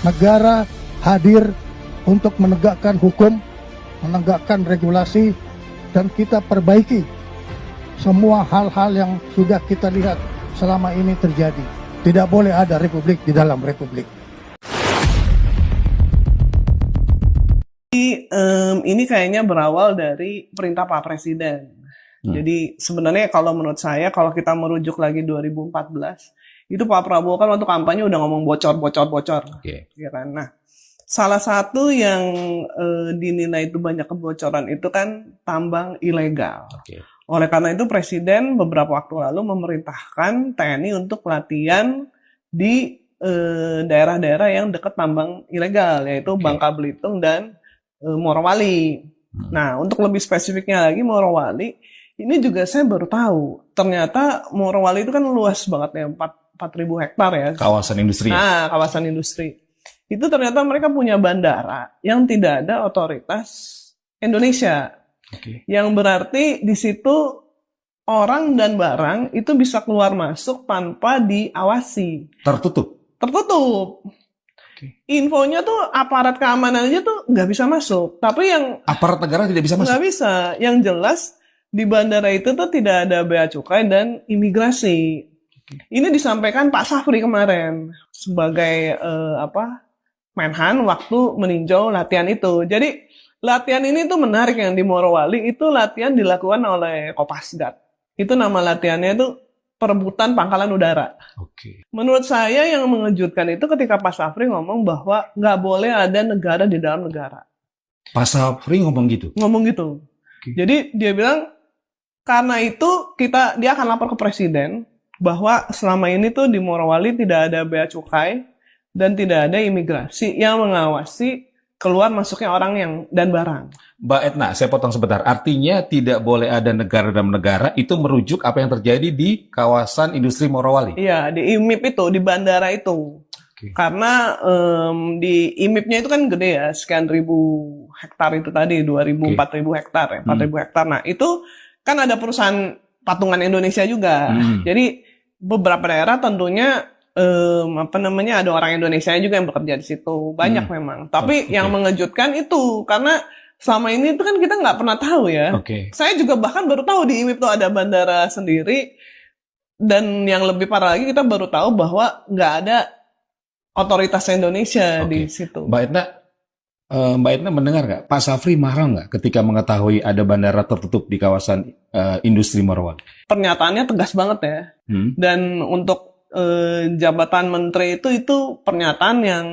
negara hadir untuk menegakkan hukum, menegakkan regulasi, dan kita perbaiki semua hal-hal yang sudah kita lihat selama ini terjadi. Tidak boleh ada republik di dalam republik. Ini kayaknya berawal dari perintah Pak Presiden. Jadi sebenarnya kalau menurut saya, kalau kita merujuk lagi 2014, itu Pak Prabowo kan waktu kampanye udah ngomong bocor. Ya kan? Nah, salah satu yang dinilai itu banyak kebocoran itu kan tambang ilegal. Oleh karena itu Presiden beberapa waktu lalu memerintahkan TNI untuk latihan di daerah-daerah yang dekat tambang ilegal, yaitu Bangka Belitung dan Morowali. Nah, untuk lebih spesifiknya lagi Morowali, ini juga saya baru tahu. Ternyata Morowali itu kan luas banget ya, 4.000 hektar ya. Kawasan industri. Nah, kawasan industri. Itu ternyata mereka punya bandara yang tidak ada otoritas Indonesia. Yang berarti di situ orang dan barang itu bisa keluar masuk tanpa diawasi. Tertutup. Infonya tuh aparat keamanan aja tuh nggak bisa masuk. Tapi yang aparat negara tidak bisa masuk. Nggak bisa. Yang jelas di bandara itu tuh tidak ada bea cukai dan imigrasi. Ini disampaikan Pak Safri kemarin sebagai Menhan waktu meninjau latihan itu. Jadi latihan ini tuh menarik, yang di Morowali itu latihan dilakukan oleh Kopasgat. Itu nama latihannya itu perebutan pangkalan udara. Menurut saya yang mengejutkan itu ketika Pak Safri ngomong bahwa nggak boleh ada negara di dalam negara. Pak Safri ngomong gitu? Ngomong gitu. Jadi dia bilang karena itu dia akan lapor ke Presiden bahwa selama ini tuh di Morowali tidak ada bea cukai dan tidak ada imigrasi yang mengawasi keluar masuknya orang dan barang. Mbak Etna, saya potong sebentar. Artinya tidak boleh ada negara dalam negara, itu merujuk apa yang terjadi di kawasan industri Morowali? Iya, di IMIP itu, di bandara itu. Karena di IMIP-nya itu kan gede ya, sekian ribu hektar itu tadi, 4.000 hektar ya, 4.000 hektar. Nah, itu kan ada perusahaan patungan Indonesia juga. Jadi beberapa daerah tentunya ada orang Indonesia juga yang bekerja di situ. Banyak memang. Tapi yang mengejutkan itu, karena selama ini itu kan kita nggak pernah tahu ya. Saya juga bahkan baru tahu di IMIP itu ada bandara sendiri. Dan yang lebih parah lagi, kita baru tahu bahwa nggak ada otoritas Indonesia di situ. Mbak Etna mendengar nggak? Pak Safri marah nggak ketika mengetahui ada bandara tertutup di kawasan industri Morowali? Pernyataannya tegas banget ya. Dan untuk jabatan menteri itu pernyataan yang